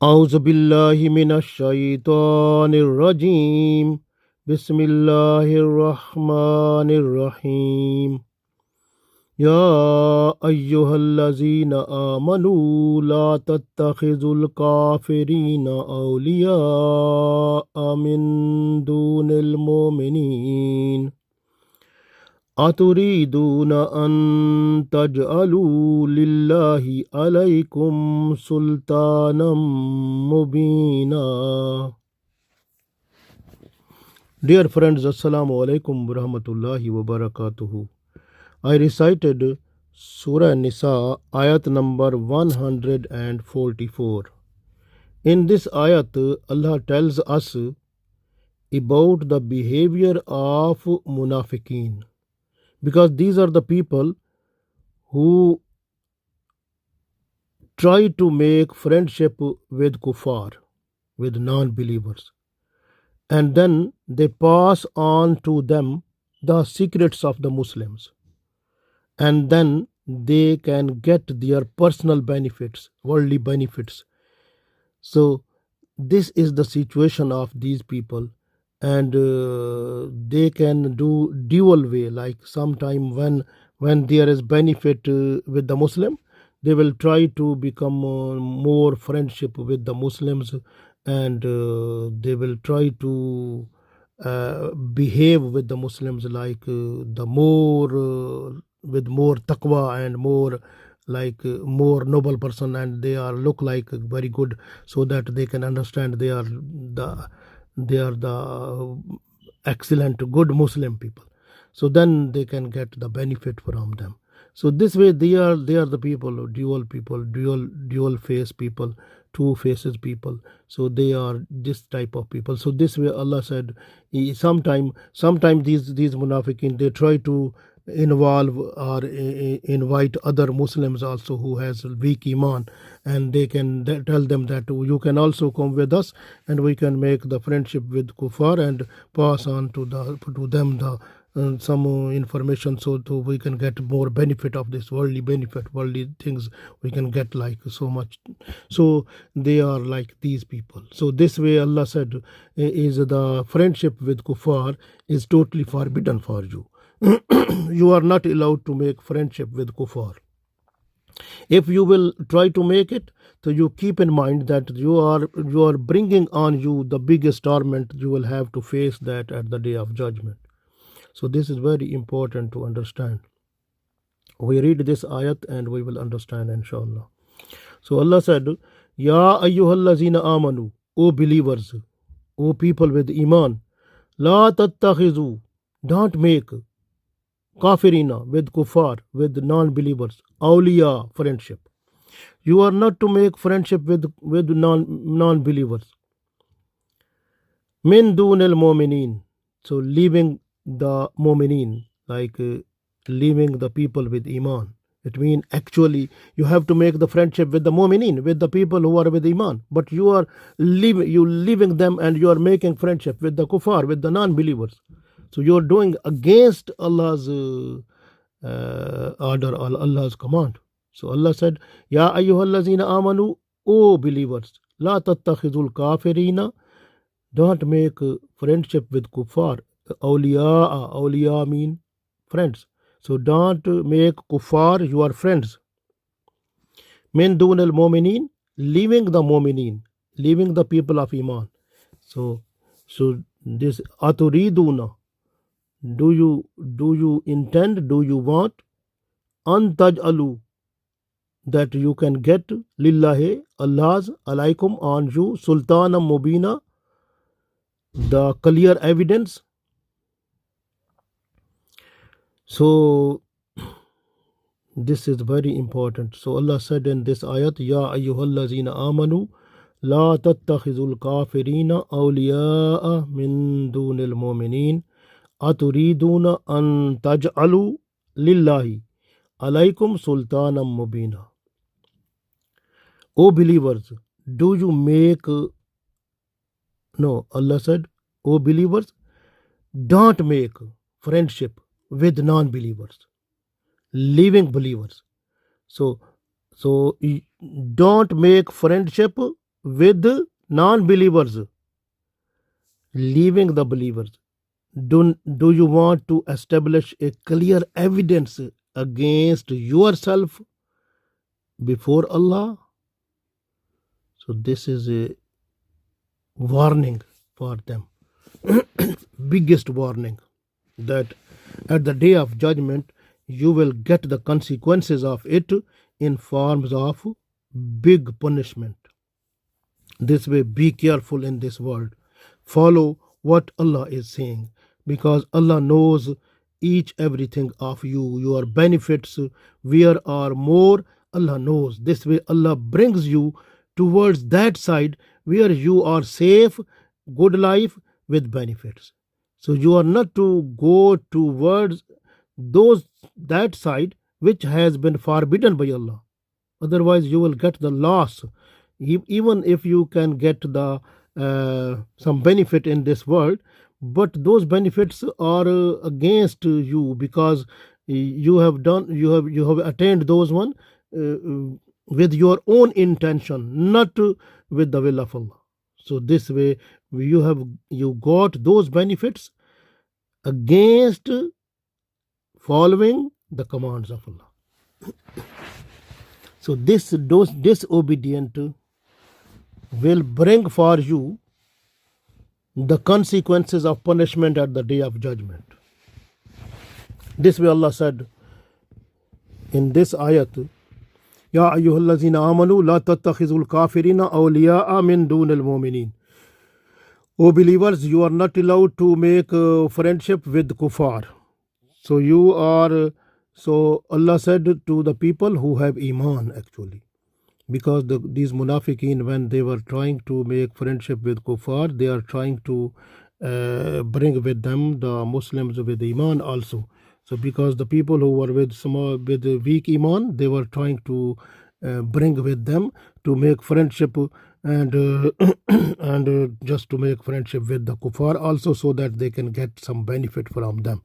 أعوذ بالله من الشيطان الرجيم بسم الله الرحمن الرحيم يا أيها الذين آمنوا لا تتخذوا الكافرين أولياء من دون المؤمنين أتريدون أن تجعلوا لله عليكم سلطانا مبينا. Dear friends, Assalamu alaikum wa rahmatullahi wa barakatuhu. I recited Surah An-Nisa Ayat number 144. In this ayat, Allah tells us about the behavior of munafiqeen. Because these are the people who try to make friendship with kuffar, with non-believers, and then they pass on to them the secrets of the Muslims, and then they can get their personal benefits, worldly benefits. So this is the situation of these people, and they can do dual way, like sometime when there is benefit with the Muslim, they will try to become more friendship with the Muslims, and they will try to behave with the Muslims like the more with more taqwa and more like more noble person, and they are look like very good, so that they can understand they are the excellent good Muslim people, so then they can get the benefit from them. So this way they are the people, dual face people, two faces people. So they are this type of people. So this way Allah said, sometime these munafiqin, they try to involve or invite other Muslims also who has weak iman, and they can tell them that you can also come with us, and we can make the friendship with kuffar and pass on to them the some information, so we can get more benefit of this worldly benefit, worldly things we can get like so much. So they are like these people. So this way Allah said is the friendship with kuffar is totally forbidden for you. You are not allowed to make friendship with kuffar. If you will try to make it, so you keep in mind that you are bringing on you the biggest torment. You will have to face that at the day of judgment. So this is very important to understand. We read this ayat and we will understand, inshallah. So Allah said, Ya ayyuhallazina amanu, O believers, O people with iman, la tattakhizu, don't make kafirina, with kuffar, with non-believers, awliya, friendship. You are not to make friendship with non-believers. Min dun al-mu'minin, so leaving the mu'minin, like leaving the people with iman. It means actually you have to make the friendship with the mu'minin, with the people who are with iman, but you are leaving them, and you are making friendship with the kuffar, with the non-believers. So you are doing against Allah's order, or Allah's command. So Allah said, Ya ayyuhallazina amanu, O believers, la tattakhidul kafirina, don't make friendship with kuffar. Awliya mean friends. So don't make kuffar your friends. Min dun al mu'minin, leaving the mu'minin, leaving the people of iman. So this aturiduna, do you intend, do you want, an taj'alu, that you can get, lillahi, Allah's, alaikum, on you, sultana mubina, the clear evidence. So this is very important. So Allah said in this ayat, Ya ayyuhallazina amanu, la tattakhizul kafirina awliya'a min dunil mu'minin, aturiduna an taj'alu lillahi alaykum sultanam mubina. O believers, do you make, no, Allah said, O believers, don't make friendship with non-believers, living believers. So don't make friendship with non-believers, leaving the believers. Do you want to establish a clear evidence against yourself before Allah? So this is a warning for them. Biggest warning, that at the day of judgment you will get the consequences of it in forms of big punishment. This way, be careful in this world. Follow what Allah is saying, because Allah knows each everything of you, your benefits, where are more, Allah knows. This way Allah brings you towards that side where you are safe, good life with benefits. So you are not to go towards that side which has been forbidden by Allah. Otherwise you will get the loss. Even if you can get the some benefit in this world, but those benefits are against you, because you have attained those one with your own intention, not with the will of Allah. So this way you got those benefits against following the commands of Allah. So those disobedient will bring for you the consequences of punishment at the day of judgment. This way Allah said in this ayat, Ya ayyuhallazina amanu la tattakhizul kafirina awliya'a min dunil mu'minin. O believers, you are not allowed to make friendship with kuffar. So Allah said to the people who have iman, actually, because these munafiqeen, when they were trying to make friendship with kuffar, they are trying to bring with them the Muslims with iman also. So because the people who were with weak iman, they were trying to bring with them to make friendship and and just to make friendship with the kuffar also, so that they can get some benefit from them.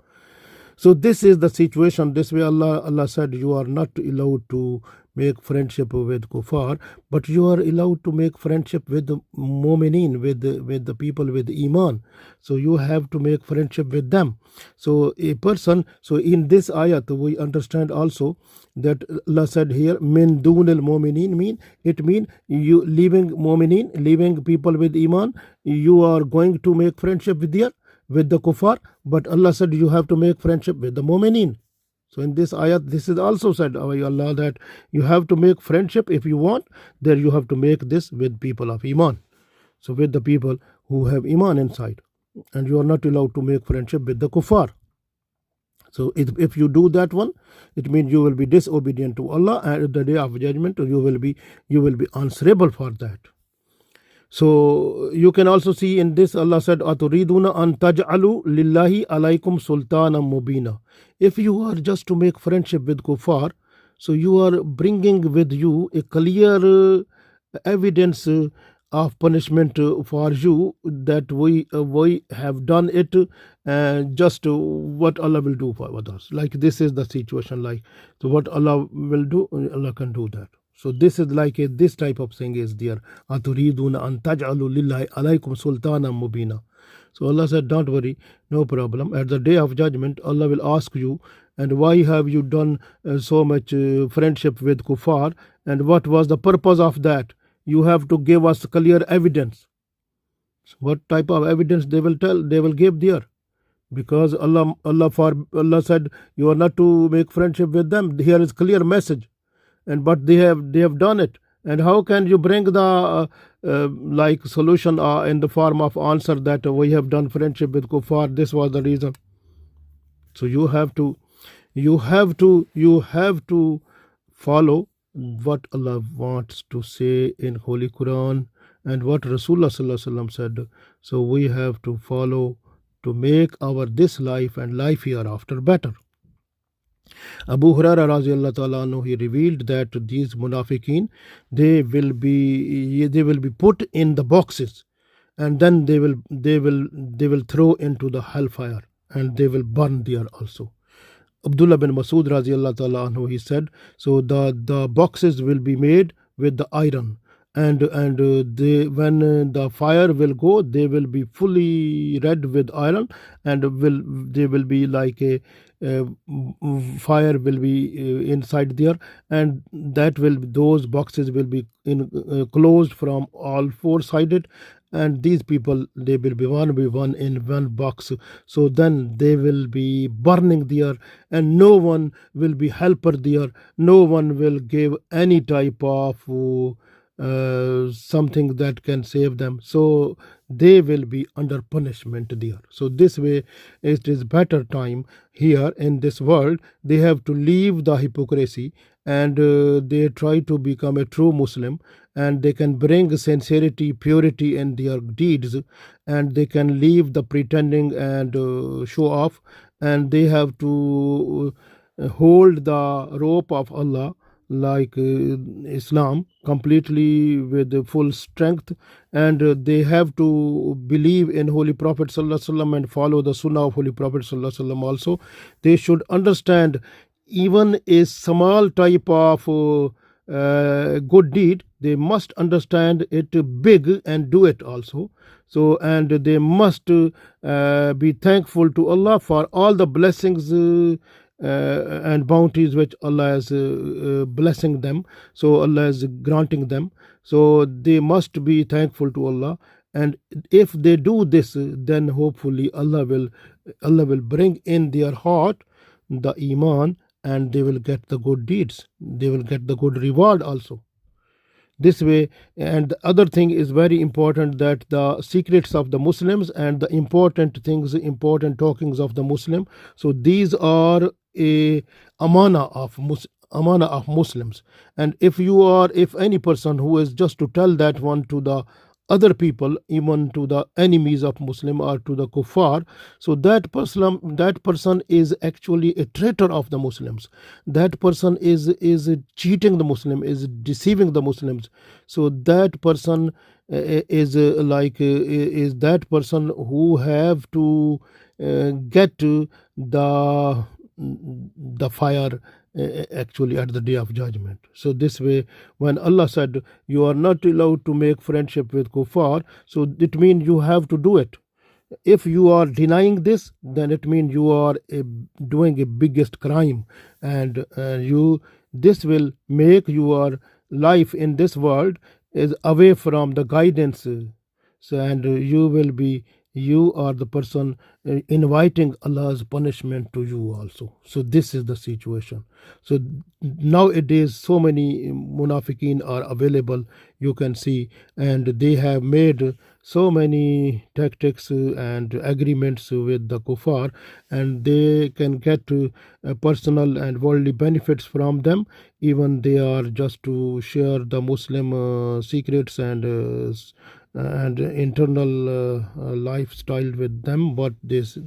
So this is the situation. This way Allah said you are not allowed to make friendship with kuffar, but you are allowed to make friendship with the mu'mineen, with the people with iman. So you have to make friendship with them. So in this ayat we understand also that Allah said here min dunil mu'mineen, it mean you leaving mu'mineen, leaving people with iman, you are going to make friendship with the kuffar, but Allah said you have to make friendship with the mu'mineen. So in this ayat, this is also said by Allah that you have to make friendship if you want, then you have to make this with people of iman. So with the people who have iman inside, and you are not allowed to make friendship with the kuffar. So if you do that one, it means you will be disobedient to Allah, and at the day of judgment you will be answerable for that. So you can also see in this Allah said aturiduna an taj'alu lillahi alaykum sultana mubina. If you are just to make friendship with kuffar, so you are bringing with you a clear evidence of punishment for you, that we have done it just what Allah will do for us. Like this is the situation, like so what Allah will do, Allah can do that. So this is like this type of thing is there. Aturiduna an taj'alu lillahi alaykum sultana mubina. So Allah said, don't worry, no problem. At the day of judgment, Allah will ask you, and why have you done so much friendship with kuffar, and what was the purpose of that? You have to give us clear evidence. So what type of evidence they will give there? Because Allah said you are not to make friendship with them. Here is clear message. But they have done it, and how can you bring the like solution in the form of answer that we have done friendship with kuffar? This was the reason. So you have to follow what Allah wants to say in Holy Quran and what Rasulullah Sallallahu Alaihi Wasallam said. So we have to follow to make our this life and life hereafter better. Abu Hurairah radiallahu ta'ala anhu, he revealed that these munafiqeen, they will be put in the boxes, and then they will throw into the hellfire, and they will burn there also. Abdullah bin Masud radiallahu ta'ala anhu, he said, so the boxes will be made with the iron, and they, when the fire will go, they will be fully red with iron, and they will be like a uh, fire will be inside there, and that will, those boxes will be closed from all four sided, and these people, they will be one in one box. So then they will be burning there, and no one will be helper there, no one will give any type of something that can save them. So they will be under punishment there. So this way, it is better time here in this world. They have to leave the hypocrisy, and they try to become a true Muslim, and they can bring sincerity, purity in their deeds, and they can leave the pretending and show off, and they have to hold the rope of Allah, like Islam, completely with full strength, and they have to believe in Holy Prophet Sallallahu Alaihi Wasallam and follow the Sunnah of Holy Prophet Sallallahu Alaihi Wasallam. Also, they should understand even a small type of good deed, they must understand it big and do it also. So, and they must be thankful to Allah for all the blessings and bounties which Allah is blessing them, so Allah is granting them. So they must be thankful to Allah, and if they do this, then hopefully Allah will bring in their heart the iman, and they will get the good deeds, they will get the good reward also this way. And the other thing is very important, that the secrets of the Muslims and the important things, important talkings of the Muslim, so these are a amana of Muslims. And if any person who is just to tell that one to the other people, even to the enemies of Muslim or to the kuffar, so that person is actually a traitor of the Muslims. That person is cheating the Muslim, is deceiving the Muslims. So that person is is that person who have to get the fire actually at the day of judgment. So this way, when Allah said you are not allowed to make friendship with kuffar, so it means you have to do it. If you are denying this, then it means you are doing a biggest crime, and this will make your life in this world is away from the guidance. So, and you are the person inviting Allah's punishment to you also. So this is the situation. So nowadays so many munafiqeen are available, you can see, and they have made so many tactics and agreements with the kuffar, and they can get personal and worldly benefits from them. Even they are just to share the Muslim secrets and internal lifestyle with them. But this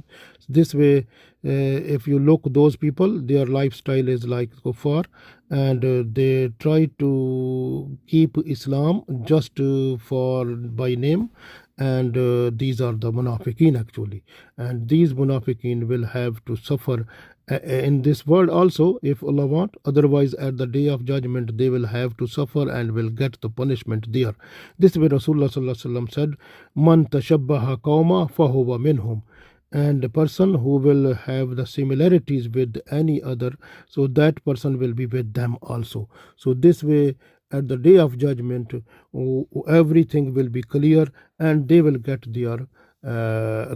way, if you look those people, their lifestyle is like kuffar, and they try to keep Islam just for by name, and these are the munafiqeen actually, and these munafiqeen will have to suffer in this world also, if Allah want. Otherwise, at the day of judgment, they will have to suffer and will get the punishment there. This way Rasulullah Sallallahu Alaihi Wasallam said, man tashabbaha qawma fahuwa minhum, and the person who will have the similarities with any other, so that person will be with them also. So this way, at the day of judgment, everything will be clear, and they will get their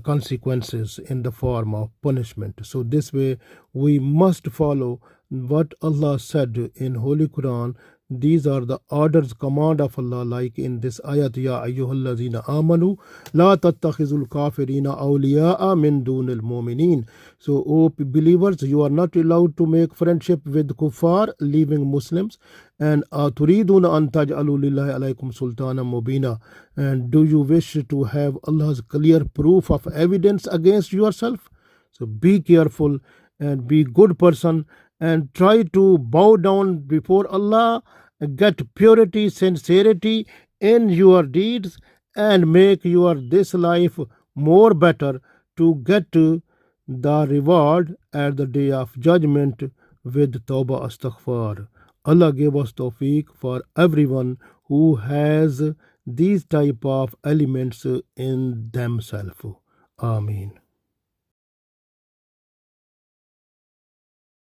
consequences in the form of punishment. So this way, we must follow what Allah said in Holy Quran. These are the orders, command of Allah, like in this ayat, Ya ayyuhallazina amanu la tattakhizul kafirina awliya'a min dunil mu'minin. So, O believers, you are not allowed to make friendship with kuffar, leaving Muslims, and turiduna an taj'alu lillahi alaykum sultana mubina, and do you wish to have Allah's clear proof of evidence against yourself? So be careful and be good person, and try to bow down before Allah, get purity, sincerity in your deeds, and make your this life more better to get the reward at the day of judgment with Tawbah Astaghfar. Allah gave us tawfiq for everyone who has these type of elements in themselves. Ameen.